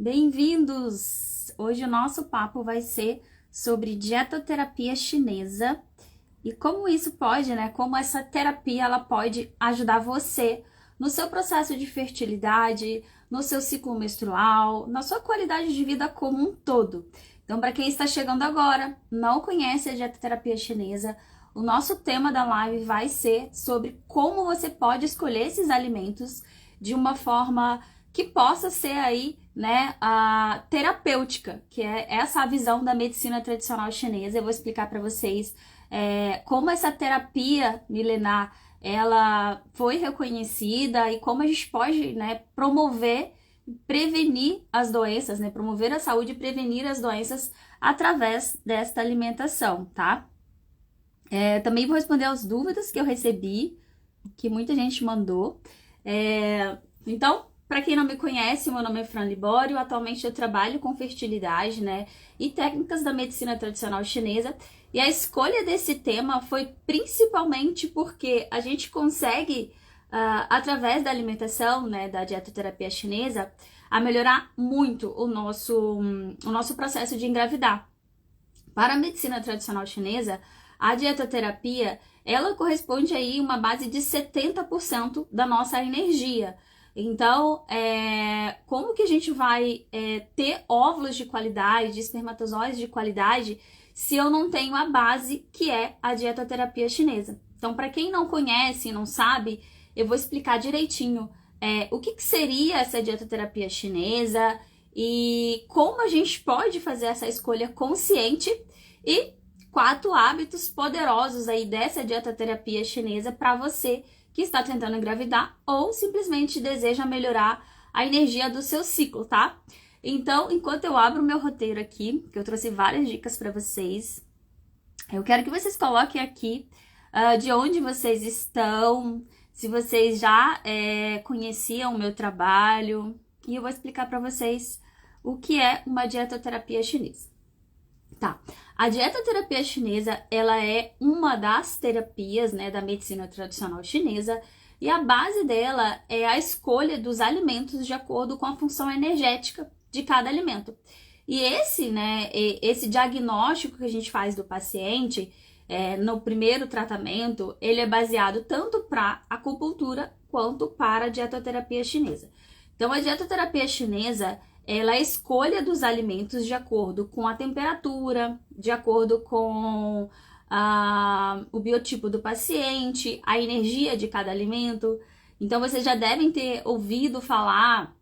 Bem-vindos! Hoje o nosso papo vai ser sobre dietoterapia chinesa e como isso pode, como essa terapia ela pode ajudar você no seu processo de fertilidade, no seu ciclo menstrual, na sua qualidade de vida como um todo. Então, para quem está chegando agora, não conhece a dietoterapia chinesa, o nosso tema da live vai ser sobre como você pode escolher esses alimentos de uma forma que possa ser aí, a terapêutica, que é essa visão da medicina tradicional chinesa. Eu vou explicar para vocês como essa terapia milenar ela foi reconhecida e como a gente pode, promover, prevenir as doenças, promover a saúde e prevenir as doenças através desta alimentação, tá? Também vou responder as dúvidas que eu recebi, que muita gente mandou. Então, para quem não me conhece, meu nome é Fran Libório. Atualmente eu trabalho com fertilidade, e técnicas da medicina tradicional chinesa. E a escolha desse tema foi principalmente porque a gente consegue, através da alimentação, da dietoterapia chinesa, a melhorar muito o nosso processo de engravidar. Para a medicina tradicional chinesa, a dietoterapia, ela corresponde aí a uma base de 70% da nossa energia. Então, como que a gente vai ter óvulos de qualidade, espermatozoides de qualidade, se eu não tenho a base que é a dietoterapia chinesa? Então, para quem não conhece e não sabe, eu vou explicar direitinho o que seria essa dietoterapia chinesa e como a gente pode fazer essa escolha consciente e 4 hábitos poderosos aí dessa dietoterapia chinesa para você que está tentando engravidar ou simplesmente deseja melhorar a energia do seu ciclo, tá? Então, enquanto eu abro o meu roteiro aqui, que eu trouxe várias dicas para vocês, eu quero que vocês coloquem aqui de onde vocês estão, se vocês já conheciam o meu trabalho, e eu vou explicar para vocês o que é uma dietoterapia chinesa. Tá, a dietoterapia chinesa, ela é uma das terapias, da medicina tradicional chinesa, e a base dela é a escolha dos alimentos de acordo com a função energética de cada alimento. E esse diagnóstico que a gente faz do paciente, no primeiro tratamento, ele é baseado tanto para a acupuntura quanto para a dietoterapia chinesa. Então, a dietoterapia chinesa, ela é a escolha dos alimentos de acordo com a temperatura, de acordo com o biotipo do paciente, a energia de cada alimento. Então, vocês já devem ter ouvido falar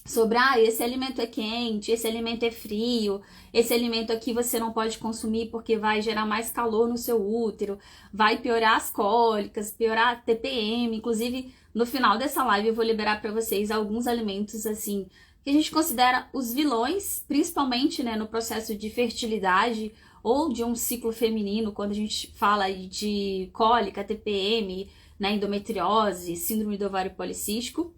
sobre, esse alimento é quente, esse alimento é frio, esse alimento aqui você não pode consumir porque vai gerar mais calor no seu útero, vai piorar as cólicas, piorar a TPM. Inclusive, no final dessa live eu vou liberar para vocês alguns alimentos, assim, que a gente considera os vilões, principalmente, no processo de fertilidade ou de um ciclo feminino, quando a gente fala de cólica, TPM, endometriose, síndrome do ovário policístico.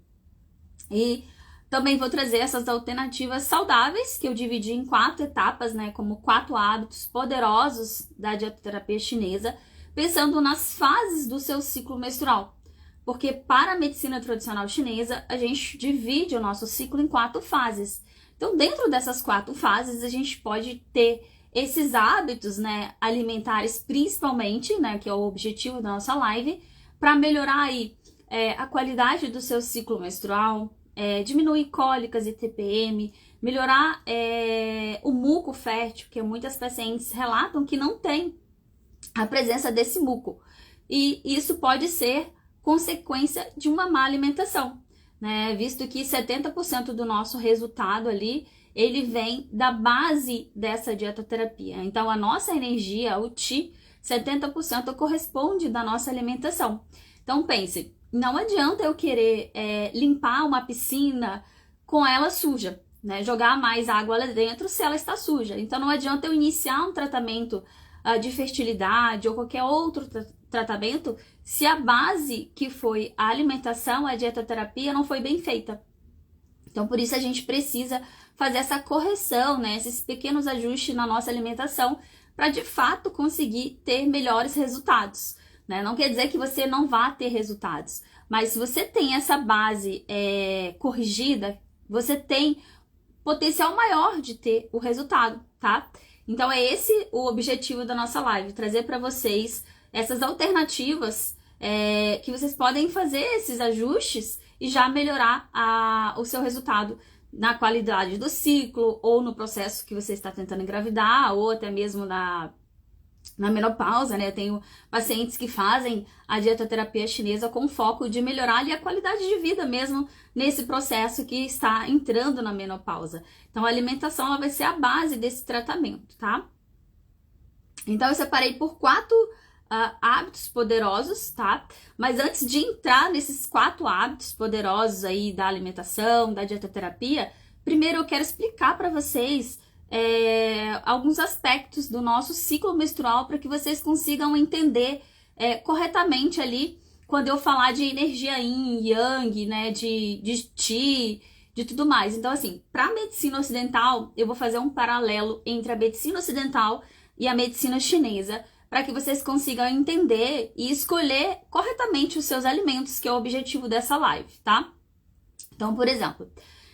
E também vou trazer essas alternativas saudáveis, que eu dividi em 4 etapas, como 4 hábitos poderosos da dietoterapia chinesa, pensando nas fases do seu ciclo menstrual. Porque para a medicina tradicional chinesa, a gente divide o nosso ciclo em 4 fases. Então, dentro dessas 4 fases, a gente pode ter esses hábitos, alimentares, principalmente, que é o objetivo da nossa live, para melhorar aí a qualidade do seu ciclo menstrual, diminuir cólicas e TPM, melhorar o muco fértil, que muitas pacientes relatam que não tem a presença desse muco. E isso pode ser consequência de uma má alimentação, visto que 70% do nosso resultado ali, ele vem da base dessa dietoterapia. Então, a nossa energia, o Qi, 70% corresponde da nossa alimentação. Então, pense, não adianta eu querer limpar uma piscina com ela suja, jogar mais água lá dentro se ela está suja. Então, não adianta eu iniciar um tratamento de fertilidade ou qualquer outro tratamento se a base que foi a alimentação, a dietoterapia, não foi bem feita. Então, por isso a gente precisa fazer essa correção, esses pequenos ajustes na nossa alimentação para, de fato, conseguir ter melhores resultados. Não quer dizer que você não vá ter resultados, mas se você tem essa base corrigida, você tem potencial maior de ter o resultado, tá? Então é esse o objetivo da nossa live, trazer para vocês essas alternativas que vocês podem fazer esses ajustes e já melhorar o seu resultado na qualidade do ciclo, ou no processo que você está tentando engravidar, ou até mesmo na menopausa, né? Eu tenho pacientes que fazem a dietoterapia chinesa com foco de melhorar ali a qualidade de vida mesmo nesse processo que está entrando na menopausa. Então a alimentação ela vai ser a base desse tratamento, tá? Então eu separei por 4 hábitos poderosos, tá? Mas antes de entrar nesses 4 hábitos poderosos aí da alimentação, da dietoterapia, primeiro eu quero explicar para vocês alguns aspectos do nosso ciclo menstrual para que vocês consigam entender corretamente ali quando eu falar de energia yin, yang, né, de qi, de tudo mais. Então, assim, para a medicina ocidental, eu vou fazer um paralelo entre a medicina ocidental e a medicina chinesa, para que vocês consigam entender e escolher corretamente os seus alimentos, que é o objetivo dessa live, tá? Então, por exemplo,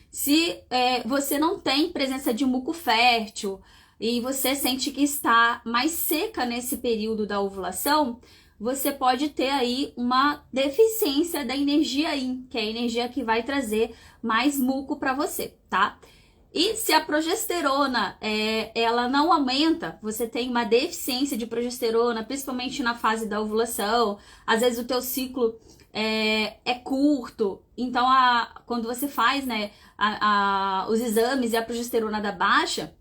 se você não tem presença de muco fértil e você sente que está mais seca nesse período da ovulação, você pode ter aí uma deficiência da energia Yin, que é a energia que vai trazer mais muco para você, tá? E se a progesterona ela não aumenta, você tem uma deficiência de progesterona, principalmente na fase da ovulação, às vezes o teu ciclo é curto, então quando você faz, né, os exames e a progesterona dá baixa,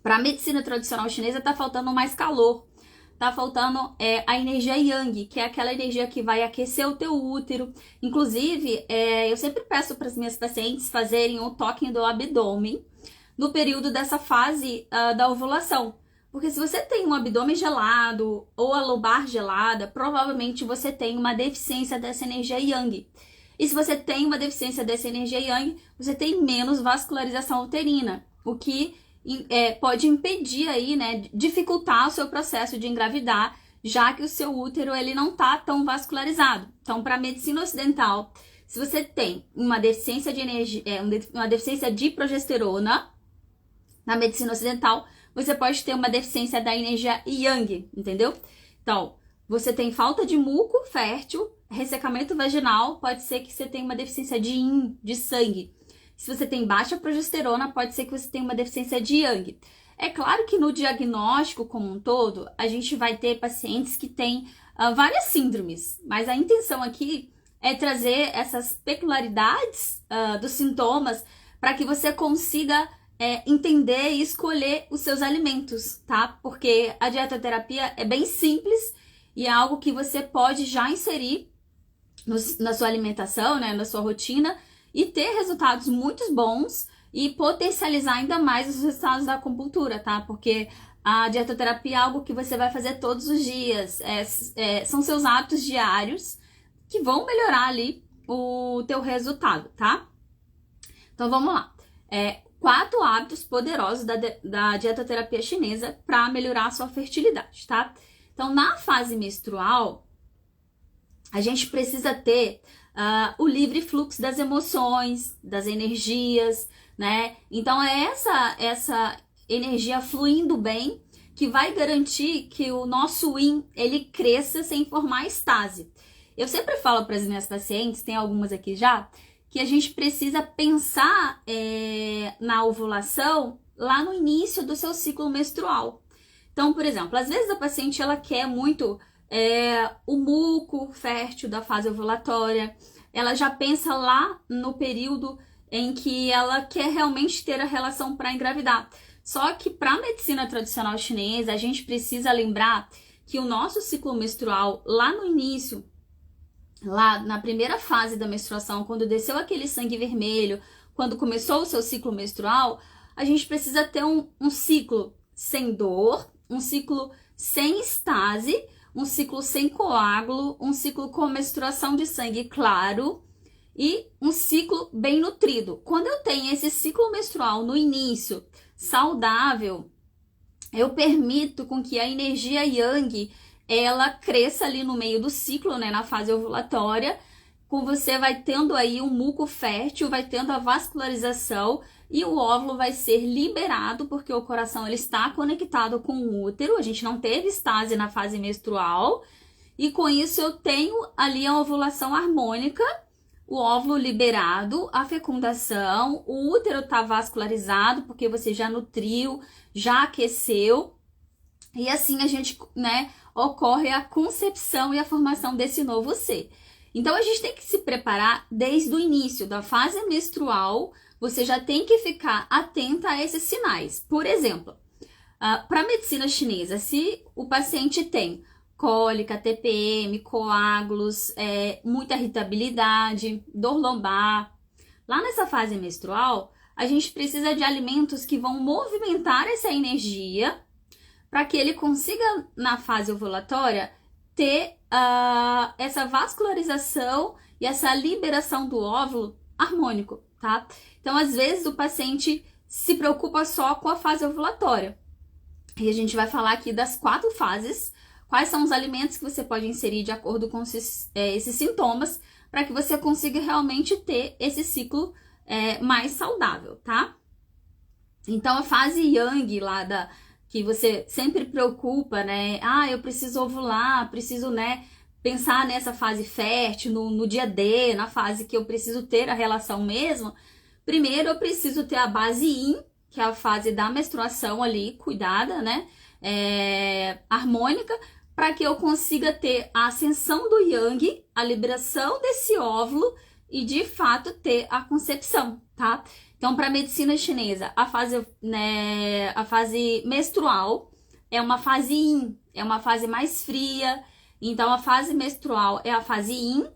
para a medicina tradicional chinesa tá faltando mais calor, tá faltando a energia yang, que é aquela energia que vai aquecer o teu útero. Inclusive, eu sempre peço para as minhas pacientes fazerem o toque do abdômen no período dessa fase da ovulação. Porque se você tem um abdômen gelado ou a lobar gelada, provavelmente você tem uma deficiência dessa energia yang. E se você tem uma deficiência dessa energia yang, você tem menos vascularização uterina, o que pode impedir aí, né, dificultar o seu processo de engravidar, já que o seu útero ele não tá tão vascularizado. Então, para a medicina ocidental, se você tem uma deficiência de energia, uma deficiência de progesterona, na medicina ocidental, você pode ter uma deficiência da energia yang, entendeu? Então, você tem falta de muco fértil, ressecamento vaginal, pode ser que você tenha uma deficiência de yin, de sangue. Se você tem baixa progesterona, pode ser que você tenha uma deficiência de yang. É claro que no diagnóstico como um todo, a gente vai ter pacientes que têm várias síndromes, mas a intenção aqui é trazer essas peculiaridades dos sintomas para que você consiga entender e escolher os seus alimentos, tá? Porque a dietoterapia é bem simples e é algo que você pode já inserir na sua alimentação, né, na sua rotina, e ter resultados muito bons e potencializar ainda mais os resultados da acupuntura, tá? Porque a dietoterapia é algo que você vai fazer todos os dias, são seus hábitos diários que vão melhorar ali o teu resultado, tá? Então vamos lá. 4 hábitos poderosos da dietoterapia chinesa para melhorar a sua fertilidade, tá? Então, na fase menstrual, a gente precisa ter o livre fluxo das emoções, das energias, né? Então, é essa energia fluindo bem que vai garantir que o nosso yin, ele cresça sem formar estase. Eu sempre falo para as minhas pacientes, tem algumas aqui já, que a gente precisa pensar na ovulação lá no início do seu ciclo menstrual. Então, por exemplo, às vezes a paciente ela quer muito o muco fértil da fase ovulatória, ela já pensa lá no período em que ela quer realmente ter a relação para engravidar. Só que para a medicina tradicional chinesa, a gente precisa lembrar que o nosso ciclo menstrual lá no início, lá na primeira fase da menstruação, quando desceu aquele sangue vermelho, quando começou o seu ciclo menstrual, a gente precisa ter um ciclo sem dor, um ciclo sem estase, um ciclo sem coágulo, um ciclo com menstruação de sangue claro e um ciclo bem nutrido. Quando eu tenho esse ciclo menstrual no início saudável, eu permito com que a energia yang ela cresça ali no meio do ciclo, né, na fase ovulatória, com você vai tendo aí um muco fértil, vai tendo a vascularização e o óvulo vai ser liberado, porque o coração ele está conectado com o útero, a gente não teve estase na fase menstrual, e com isso eu tenho ali a ovulação harmônica, o óvulo liberado, a fecundação, o útero está vascularizado, porque você já nutriu, já aqueceu, e assim a gente, né, ocorre a concepção e a formação desse novo ser. Então a gente tem que se preparar desde o início da fase menstrual, você já tem que ficar atenta a esses sinais. Por exemplo, para a medicina chinesa, se o paciente tem cólica, TPM, coágulos, muita irritabilidade, dor lombar, lá nessa fase menstrual, a gente precisa de alimentos que vão movimentar essa energia para que ele consiga, na fase ovulatória, ter essa vascularização e essa liberação do óvulo harmônico, tá? Então, às vezes, o paciente se preocupa só com a fase ovulatória. E a gente vai falar aqui das 4 fases, quais são os alimentos que você pode inserir de acordo com esses sintomas, para que você consiga realmente ter esse ciclo mais saudável, tá? Então, a fase Yang lá que você sempre preocupa, né? Eu preciso ovular, preciso, né, pensar nessa fase fértil, no dia D, na fase que eu preciso ter a relação mesmo. Primeiro, eu preciso ter a base Yin, que é a fase da menstruação ali, cuidada, né? Harmônica, para que eu consiga ter a ascensão do Yang, a liberação desse óvulo e, de fato, ter a concepção, tá? Então, para a medicina chinesa, a fase menstrual é uma fase Yin, é uma fase mais fria. Então, a fase menstrual é a fase Yin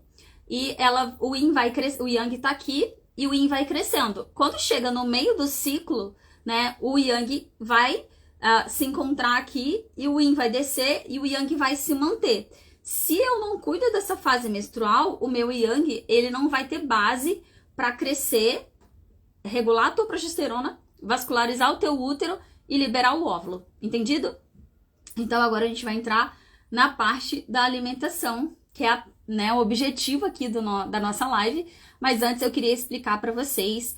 e o Yin vai crescer, o Yang tá aqui e o Yin vai crescendo. Quando chega no meio do ciclo, né, o Yang vai se encontrar aqui e o Yin vai descer e o Yang vai se manter. Se eu não cuido dessa fase menstrual, o meu Yang, ele não vai ter base para crescer, regular a tua progesterona, vascularizar o teu útero e liberar o óvulo. Entendido? Então, agora a gente vai entrar na parte da alimentação, que é o objetivo aqui da nossa live. Mas antes eu queria explicar para vocês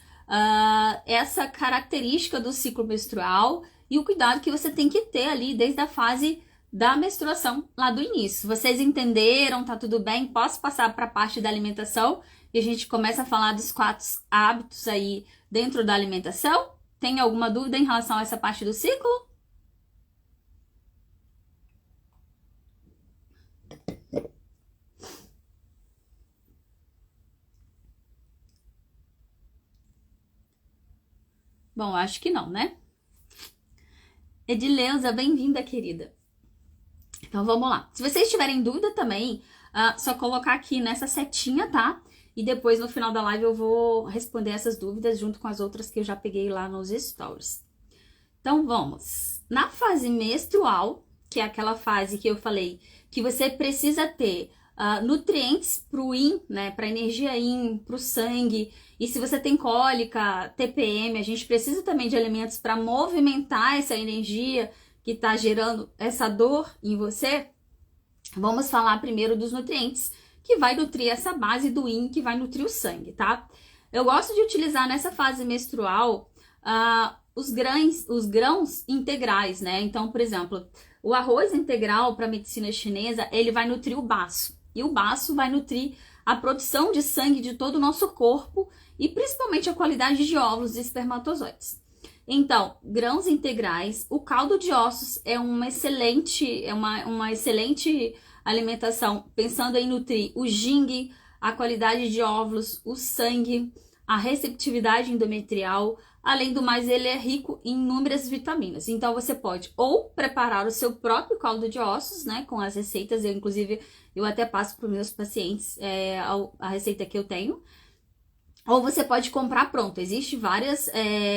essa característica do ciclo menstrual e o cuidado que você tem que ter ali desde a fase da menstruação lá do início. Vocês entenderam? Tá tudo bem? Posso passar para a parte da alimentação? E a gente começa a falar dos 4 hábitos aí dentro da alimentação. Tem alguma dúvida em relação a essa parte do ciclo? Bom, acho que não, né? Edileuza, bem-vinda, querida. Então, vamos lá. Se vocês tiverem dúvida também, só colocar aqui nessa setinha, tá? E depois, no final da live, eu vou responder essas dúvidas junto com as outras que eu já peguei lá nos stories. Então, vamos. Na fase menstrual, que é aquela fase que eu falei que você precisa ter nutrientes para o Yin, né? Para energia Yin, para o sangue. E se você tem cólica, TPM, a gente precisa também de alimentos para movimentar essa energia que está gerando essa dor em você. Vamos falar primeiro dos nutrientes, que vai nutrir essa base do Yin, que vai nutrir o sangue, tá? Eu gosto de utilizar nessa fase menstrual os grãos integrais, né? Então, por exemplo, o arroz integral para a medicina chinesa, ele vai nutrir o baço. E o baço vai nutrir a produção de sangue de todo o nosso corpo e principalmente a qualidade de óvulos e espermatozoides. Então, grãos integrais, o caldo de ossos é uma excelente alimentação, pensando em nutrir o Jing, a qualidade de óvulos, o sangue, a receptividade endometrial. Além do mais, ele é rico em inúmeras vitaminas. Então, você pode ou preparar o seu próprio caldo de ossos, né, com as receitas. Inclusive, eu até passo para os meus pacientes a receita que eu tenho. Ou você pode comprar pronto. Existem várias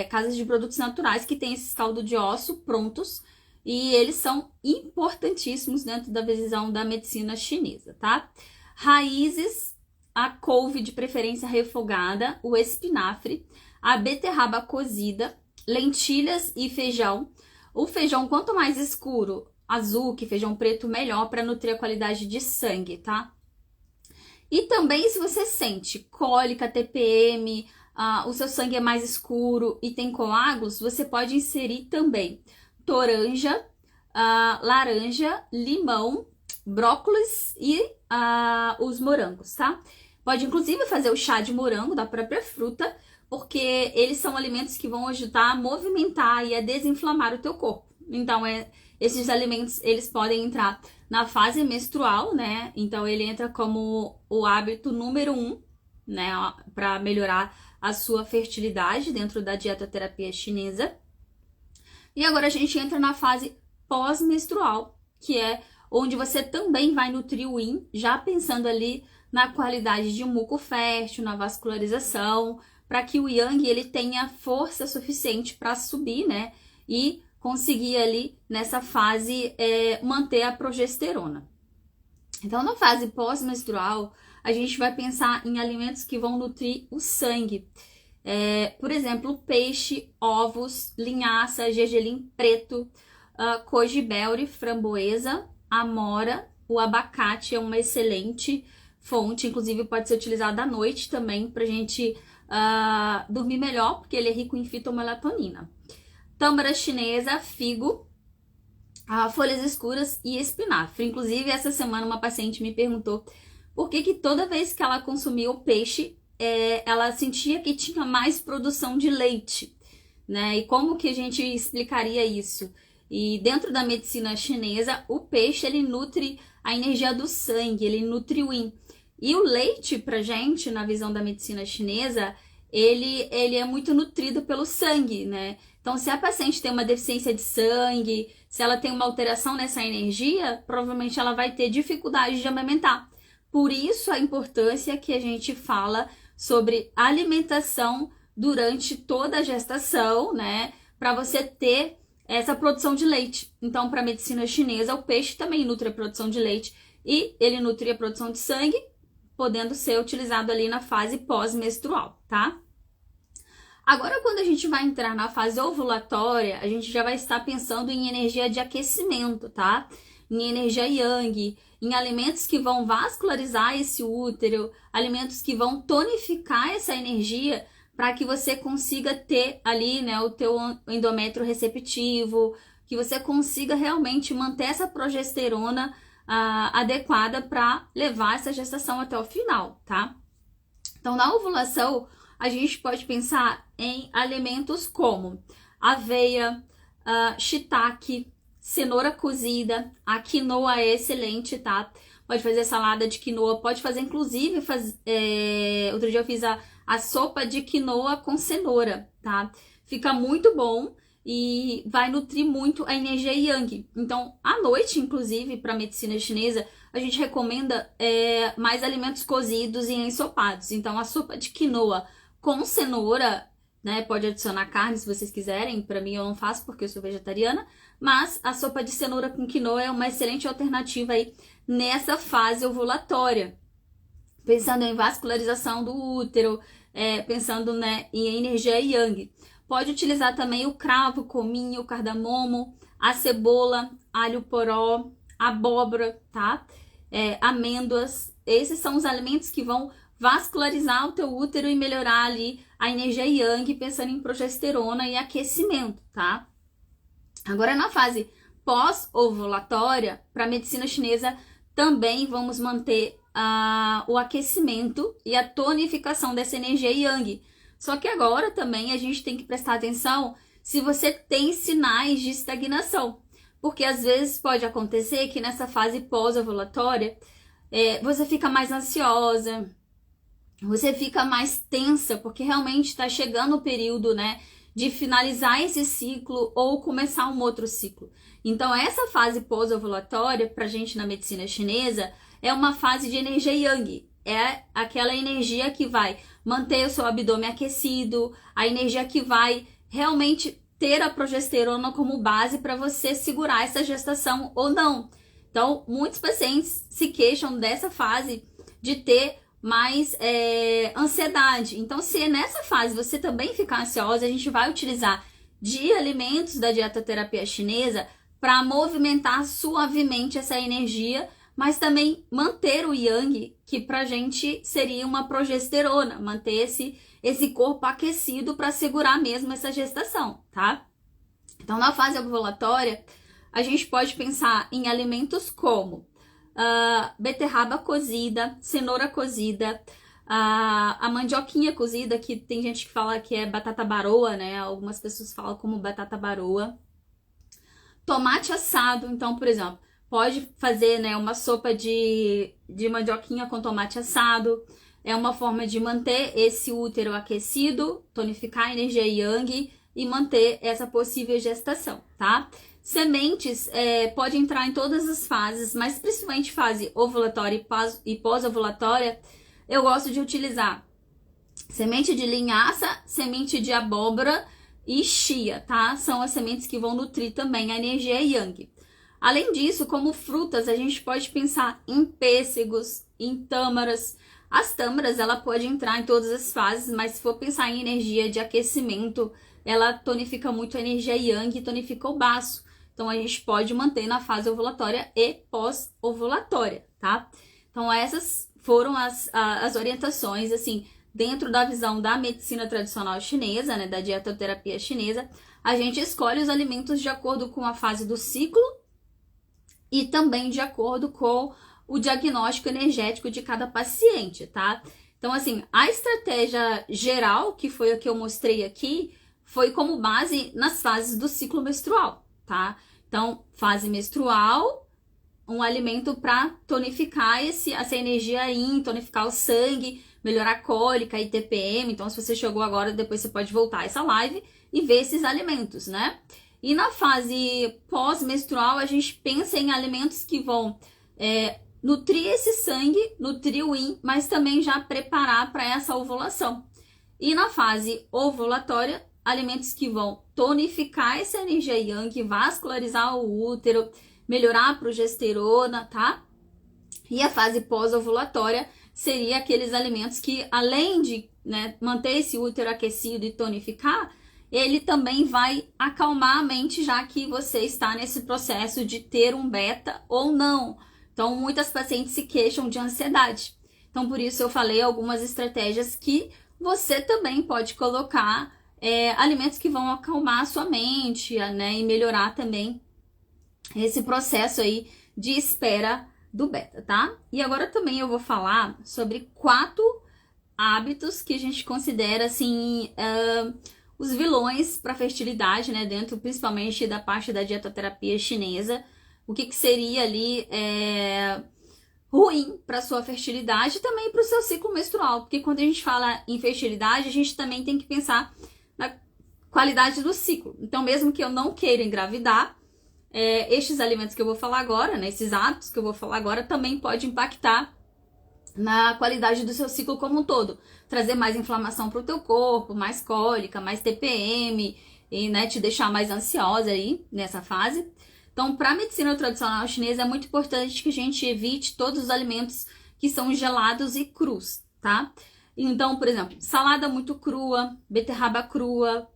casas de produtos naturais que têm esses caldo de osso prontos. E eles são importantíssimos dentro da visão da medicina chinesa, tá? Raízes, a couve de preferência refogada, o espinafre, a beterraba cozida, lentilhas e feijão. O feijão, quanto mais escuro, azul, que feijão preto, melhor para nutrir a qualidade de sangue, tá? E também se você sente cólica, TPM, o seu sangue é mais escuro e tem coágulos, você pode inserir também toranja, laranja, limão, brócolis e os morangos, tá? Pode inclusive fazer o chá de morango da própria fruta, porque eles são alimentos que vão ajudar a movimentar e a desinflamar o teu corpo. Então, esses alimentos, eles podem entrar na fase menstrual, né? Então, ele entra como o hábito número 1, né? Para melhorar a sua fertilidade dentro da dietoterapia chinesa. E agora a gente entra na fase pós-menstrual, que é onde você também vai nutrir o yin, já pensando ali na qualidade de um muco fértil, na vascularização, para que o yang ele tenha força suficiente para subir, né? E conseguir ali nessa fase manter a progesterona. Então, na fase pós-menstrual, a gente vai pensar em alimentos que vão nutrir o sangue. Por exemplo, peixe, ovos, linhaça, gergelim preto, cojibelri, framboesa, amora, o abacate é uma excelente fonte, inclusive pode ser utilizado à noite também pra gente dormir melhor, porque ele é rico em fitomelatonina. Tâmara chinesa, figo, folhas escuras e espinafre. Inclusive, essa semana uma paciente me perguntou por que toda vez que ela consumia o peixe, ela sentia que tinha mais produção de leite, né? E como que a gente explicaria isso? E dentro da medicina chinesa, o peixe, ele nutre a energia do sangue, ele nutre o yin. E o leite, pra gente, na visão da medicina chinesa, ele é muito nutrido pelo sangue, né? Então, se a paciente tem uma deficiência de sangue, se ela tem uma alteração nessa energia, provavelmente ela vai ter dificuldade de amamentar. Por isso, a importância que a gente fala sobre alimentação durante toda a gestação, né? Para você ter essa produção de leite. Então, para a medicina chinesa, o peixe também nutre a produção de leite e ele nutre a produção de sangue, podendo ser utilizado ali na fase pós-menstrual, tá? Agora, quando a gente vai entrar na fase ovulatória, a gente já vai estar pensando em energia de aquecimento, tá? Em energia yang, em alimentos que vão vascularizar esse útero, alimentos que vão tonificar essa energia para que você consiga ter ali, né, o teu endométrio receptivo, que você consiga realmente manter essa progesterona adequada para levar essa gestação até o final, tá? Então, na ovulação, a gente pode pensar em alimentos como aveia, shiitake, cenoura cozida, a quinoa é excelente, tá? Pode fazer salada de quinoa, pode fazer inclusive, outro dia eu fiz a sopa de quinoa com cenoura, tá? Fica muito bom e vai nutrir muito a energia yang. Então, à noite, inclusive, para a medicina chinesa, a gente recomenda mais alimentos cozidos e ensopados. Então, a sopa de quinoa com cenoura, né? Pode adicionar carne se vocês quiserem. Para mim, eu não faço porque eu sou vegetariana. Mas a sopa de cenoura com quinoa é uma excelente alternativa aí nessa fase ovulatória. Pensando em vascularização do útero, pensando, né, em energia yang. Pode utilizar também o cravo, cominho, cardamomo, a cebola, alho poró, abóbora, tá? Amêndoas. Esses são os alimentos que vão vascularizar o teu útero e melhorar ali a energia yang, pensando em progesterona e aquecimento, tá? Agora, na fase pós-ovulatória, para a medicina chinesa, também vamos manter o aquecimento e a tonificação dessa energia yang. Só que agora também a gente tem que prestar atenção se você tem sinais de estagnação. Porque às vezes pode acontecer que nessa fase pós-ovulatória, você fica mais ansiosa, você fica mais tensa, porque realmente está chegando o período, né, de finalizar esse ciclo ou começar um outro ciclo. Então, essa fase pós-ovulatória, pra gente na medicina chinesa, é uma fase de energia yang. É aquela energia que vai manter o seu abdômen aquecido, a energia que vai realmente ter a progesterona como base para você segurar essa gestação ou não. Então, muitos pacientes se queixam dessa fase de ter mais ansiedade. Então, se nessa fase você também ficar ansiosa, a gente vai utilizar de alimentos da dietoterapia chinesa para movimentar suavemente essa energia, mas também manter o yang, que pra gente seria uma progesterona, manter esse corpo aquecido para segurar mesmo essa gestação, tá? Então, na fase ovulatória, a gente pode pensar em alimentos como beterraba cozida, cenoura cozida, a mandioquinha cozida, que tem gente que fala que é batata baroa, né? Algumas pessoas falam como batata baroa. Tomate assado, então, por exemplo, pode fazer, né, uma sopa de mandioquinha com tomate assado. É uma forma de manter esse útero aquecido, tonificar a energia yang e manter essa possível gestação, tá? Sementes pode entrar em todas as fases, mas principalmente fase ovulatória e pós-ovulatória, eu gosto de utilizar semente de linhaça, semente de abóbora e chia, tá? São as sementes que vão nutrir também a energia yang. Além disso, como frutas, a gente pode pensar em pêssegos, em tâmaras. As tâmaras, ela pode entrar em todas as fases, mas se for pensar em energia de aquecimento, ela tonifica muito a energia yang e tonifica o baço. Então, a gente pode manter na fase ovulatória e pós-ovulatória, tá? Então, essas foram as orientações, assim, dentro da visão da medicina tradicional chinesa, né, da dietoterapia chinesa. A gente escolhe os alimentos de acordo com a fase do ciclo e também de acordo com o diagnóstico energético de cada paciente, tá? Então, assim, a estratégia geral, que foi a que eu mostrei aqui, foi como base nas fases do ciclo menstrual, tá? Então, fase menstrual, um alimento para tonificar essa energia aí, tonificar o sangue, melhorar a cólica e TPM. Então, se você chegou agora, depois você pode voltar essa live e ver esses alimentos, né? E na fase pós-menstrual, a gente pensa em alimentos que vão nutrir esse sangue, nutrir o yin, mas também já preparar para essa ovulação. E na fase ovulatória, alimentos que vão tonificar essa energia yang, vascularizar o útero, melhorar a progesterona, tá? E a fase pós-ovulatória seria aqueles alimentos que, além de, né, manter esse útero aquecido e tonificar, ele também vai acalmar a mente, já que você está nesse processo de ter um beta ou não. Então, muitas pacientes se queixam de ansiedade. Então, por isso eu falei algumas estratégias que você também pode colocar alimentos que vão acalmar a sua mente, né, e melhorar também esse processo aí de espera do beta, tá? E agora também eu vou falar sobre 4 hábitos que a gente considera, assim, os vilões para fertilidade, né, dentro principalmente da parte da dietoterapia chinesa. O que seria ali ruim para sua fertilidade e também para o seu ciclo menstrual, porque quando a gente fala em fertilidade, a gente também tem que pensar na qualidade do ciclo. Então, mesmo que eu não queira engravidar, estes alimentos que eu vou falar agora, né, esses hábitos que eu vou falar agora, também pode impactar na qualidade do seu ciclo como um todo. Trazer mais inflamação para o teu corpo, mais cólica, mais TPM, e, né, te deixar mais ansiosa aí nessa fase. Então, para a medicina tradicional chinesa, é muito importante que a gente evite todos os alimentos que são gelados e crus, tá? Então, por exemplo, salada muito crua, beterraba crua,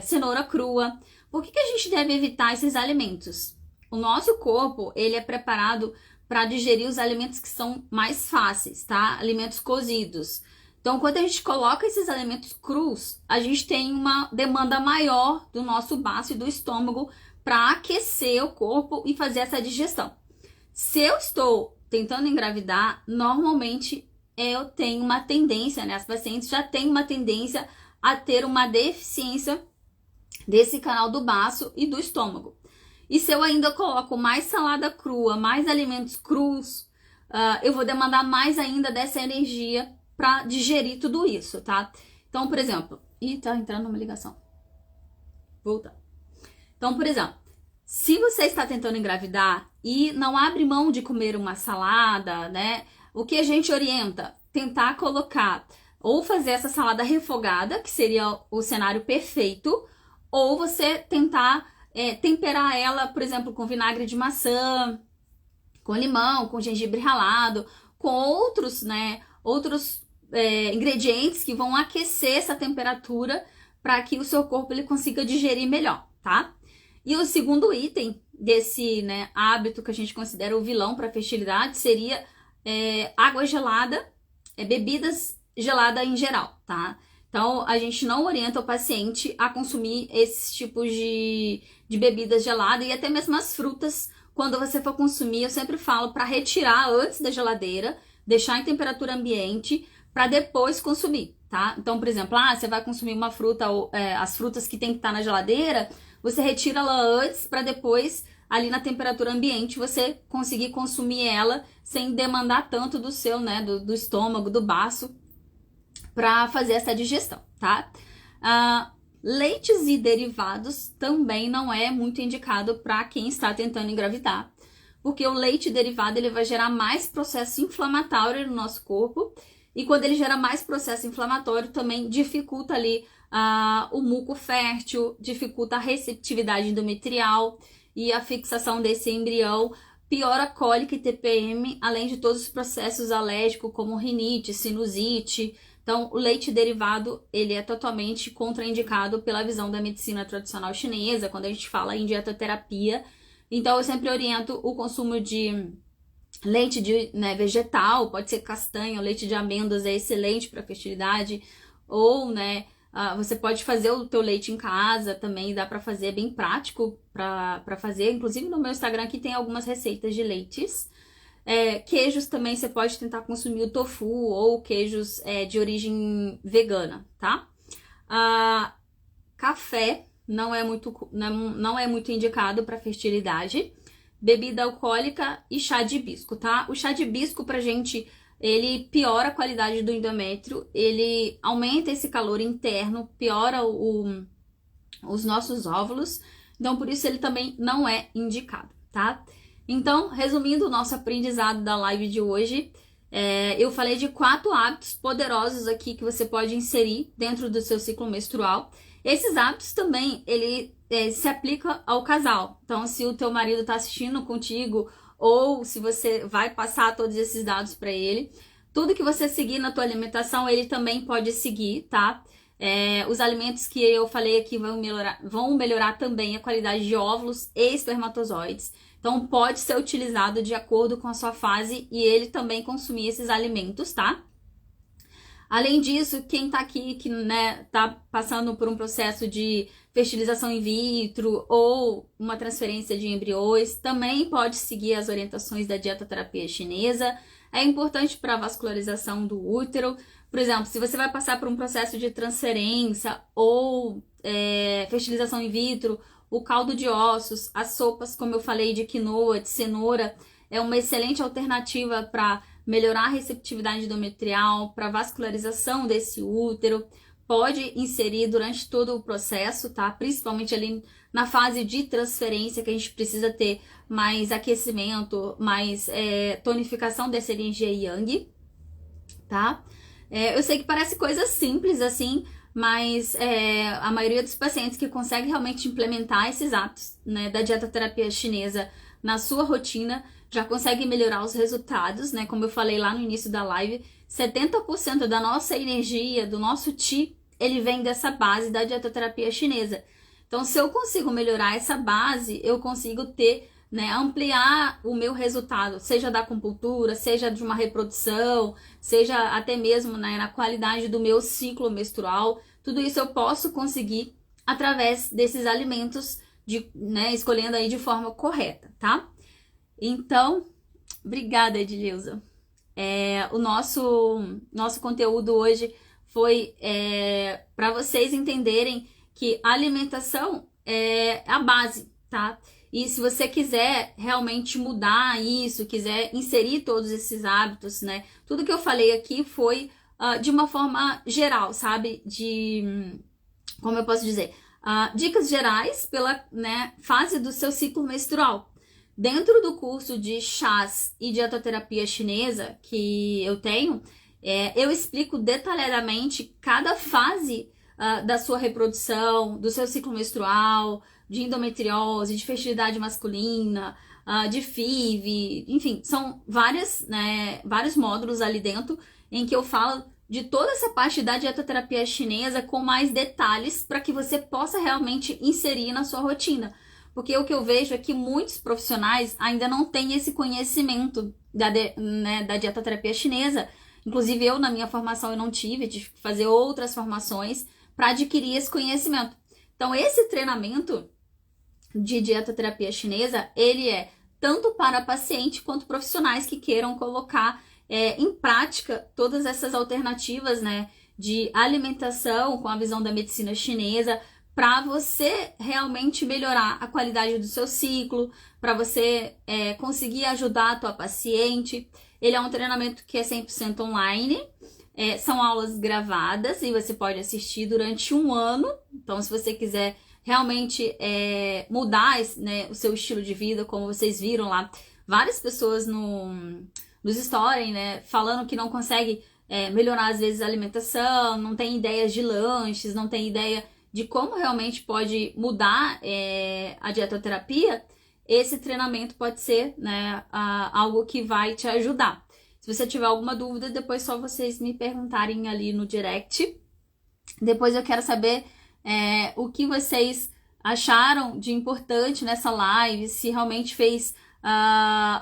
cenoura crua. Por que a gente deve evitar esses alimentos? O nosso corpo, ele é preparado para digerir os alimentos que são mais fáceis, tá? Alimentos cozidos. Então, quando a gente coloca esses alimentos crus, a gente tem uma demanda maior do nosso baço e do estômago para aquecer o corpo e fazer essa digestão. Se eu estou tentando engravidar, normalmente eu tenho uma tendência, né? As pacientes já têm uma tendência a ter uma deficiência desse canal do baço e do estômago. E se eu ainda coloco mais salada crua, mais alimentos crus, eu vou demandar mais ainda dessa energia para digerir tudo isso, tá? Então, por exemplo... Ih, tá entrando uma ligação. Voltar. Então, por exemplo, se você está tentando engravidar e não abre mão de comer uma salada, né? O que a gente orienta? Tentar colocar ou fazer essa salada refogada, que seria o cenário perfeito, ou você tentar temperar ela, por exemplo, com vinagre de maçã, com limão, com gengibre ralado, com outros, né? Outros ingredientes que vão aquecer essa temperatura para que o seu corpo ele consiga digerir melhor, tá? E o segundo item desse, né, hábito que a gente considera o vilão para fertilidade seria água gelada, bebidas geladas em geral, tá? Então, a gente não orienta o paciente a consumir esses tipos de bebidas geladas e até mesmo as frutas. Quando você for consumir, eu sempre falo para retirar antes da geladeira, deixar em temperatura ambiente para depois consumir, tá? Então, por exemplo, você vai consumir uma fruta, ou as frutas que tem que estar na geladeira, você retira ela antes para depois, ali na temperatura ambiente, você conseguir consumir ela sem demandar tanto do seu, né, do estômago, do baço, para fazer essa digestão, tá? Leites e derivados também não é muito indicado para quem está tentando engravidar, porque o leite derivado ele vai gerar mais processo inflamatório no nosso corpo, e quando ele gera mais processo inflamatório também dificulta ali o muco fértil, dificulta a receptividade endometrial e a fixação desse embrião, piora a cólica e TPM, além de todos os processos alérgicos como rinite, sinusite. Então, o leite derivado, ele é totalmente contraindicado pela visão da medicina tradicional chinesa, quando a gente fala em dietoterapia. Então, eu sempre oriento o consumo de leite vegetal, pode ser castanha, ou leite de amêndoas é excelente para fertilidade, ou, você pode fazer o teu leite em casa também, dá para fazer, é bem prático para fazer. Inclusive, no meu Instagram aqui tem algumas receitas de leites. Queijos também você pode tentar consumir o tofu ou queijos de origem vegana, tá? Café não é muito indicado para fertilidade. Bebida alcoólica e chá de hibisco, tá? O chá de hibisco pra gente, ele piora a qualidade do endométrio, ele aumenta esse calor interno, piora os nossos óvulos, então por isso ele também não é indicado, tá? Então, resumindo o nosso aprendizado da live de hoje, eu falei de 4 hábitos poderosos aqui que você pode inserir dentro do seu ciclo menstrual. Esses hábitos também, ele se aplica ao casal. Então, se o teu marido está assistindo contigo ou se você vai passar todos esses dados para ele, tudo que você seguir na tua alimentação, ele também pode seguir, tá? Os alimentos que eu falei aqui vão melhorar também a qualidade de óvulos e espermatozoides. Então, pode ser utilizado de acordo com a sua fase e ele também consumir esses alimentos, tá? Além disso, quem tá aqui, que tá passando por um processo de fertilização in vitro ou uma transferência de embriões, também pode seguir as orientações da dietoterapia chinesa. É importante para a vascularização do útero. Por exemplo, se você vai passar por um processo de transferência ou fertilização in vitro, o caldo de ossos, as sopas, como eu falei, de quinoa, de cenoura, é uma excelente alternativa para melhorar a receptividade endometrial, para vascularização desse útero. Pode inserir durante todo o processo, tá? Principalmente ali na fase de transferência, que a gente precisa ter mais aquecimento, mais tonificação dessa energia yang, tá? Eu sei que parece coisa simples assim, mas a maioria dos pacientes que consegue realmente implementar esses hábitos, da dietoterapia chinesa na sua rotina, já consegue melhorar os resultados, Como eu falei lá no início da live, 70% da nossa energia, do nosso Qi, ele vem dessa base da dietoterapia chinesa. Então, se eu consigo melhorar essa base, eu consigo ter, ampliar o meu resultado, seja da acupuntura, seja de uma reprodução, seja até mesmo na qualidade do meu ciclo menstrual. Tudo isso eu posso conseguir através desses alimentos, escolhendo aí de forma correta, tá? Então, obrigada, Edileuza. O nosso conteúdo hoje foi para vocês entenderem que a alimentação é a base, tá? E se você quiser realmente mudar isso, quiser inserir todos esses hábitos, tudo que eu falei aqui foi de uma forma geral, sabe? Como eu posso dizer? Dicas gerais pela fase do seu ciclo menstrual. Dentro do curso de chás e dietoterapia chinesa que eu tenho, eu explico detalhadamente cada fase da sua reprodução, do seu ciclo menstrual, de endometriose, de fertilidade masculina, de FIV, enfim, são vários módulos ali dentro em que eu falo de toda essa parte da dietoterapia chinesa com mais detalhes para que você possa realmente inserir na sua rotina. Porque o que eu vejo é que muitos profissionais ainda não têm esse conhecimento da dietoterapia chinesa. Inclusive eu, na minha formação, eu não tive que fazer outras formações para adquirir esse conhecimento. Então, esse treinamento de dietoterapia chinesa, ele é tanto para paciente quanto profissionais que queiram colocar em prática todas essas alternativas, né, de alimentação com a visão da medicina chinesa, para você realmente melhorar a qualidade do seu ciclo, para você conseguir ajudar a tua paciente. Ele é um treinamento que é 100% online, são aulas gravadas e você pode assistir durante um ano. Então, se você quiser realmente mudar né, o seu estilo de vida, como vocês viram lá, várias pessoas nos stories, né, falando que não consegue melhorar às vezes a alimentação, não tem ideias de lanches, não tem ideia de como realmente pode mudar a dietoterapia. Esse treinamento pode ser, né, algo que vai te ajudar. Se você tiver alguma dúvida, depois só vocês me perguntarem ali no direct. Depois eu quero saber o que vocês acharam de importante nessa live, se realmente fez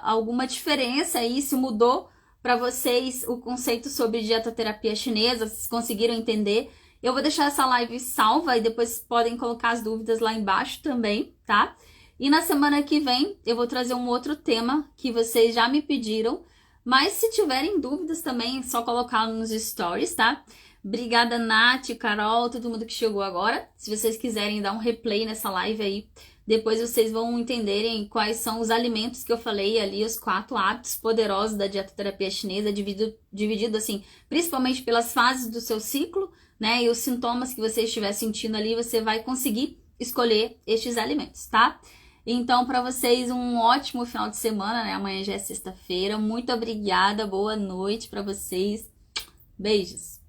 alguma diferença aí, se mudou para vocês o conceito sobre dietoterapia chinesa, se conseguiram entender. Eu vou deixar essa live salva e depois podem colocar as dúvidas lá embaixo também, tá? E na semana que vem eu vou trazer um outro tema que vocês já me pediram, mas se tiverem dúvidas também é só colocar nos stories, tá? Obrigada, Nath, Carol, todo mundo que chegou agora. Se vocês quiserem dar um replay nessa live aí, depois vocês vão entenderem quais são os alimentos que eu falei ali, os 4 hábitos poderosos da dietoterapia chinesa, dividido assim, principalmente pelas fases do seu ciclo, né? E os sintomas que você estiver sentindo ali, você vai conseguir escolher estes alimentos, tá? Então, para vocês, um ótimo final de semana, né? Amanhã já é sexta-feira. Muito obrigada, boa noite para vocês. Beijos!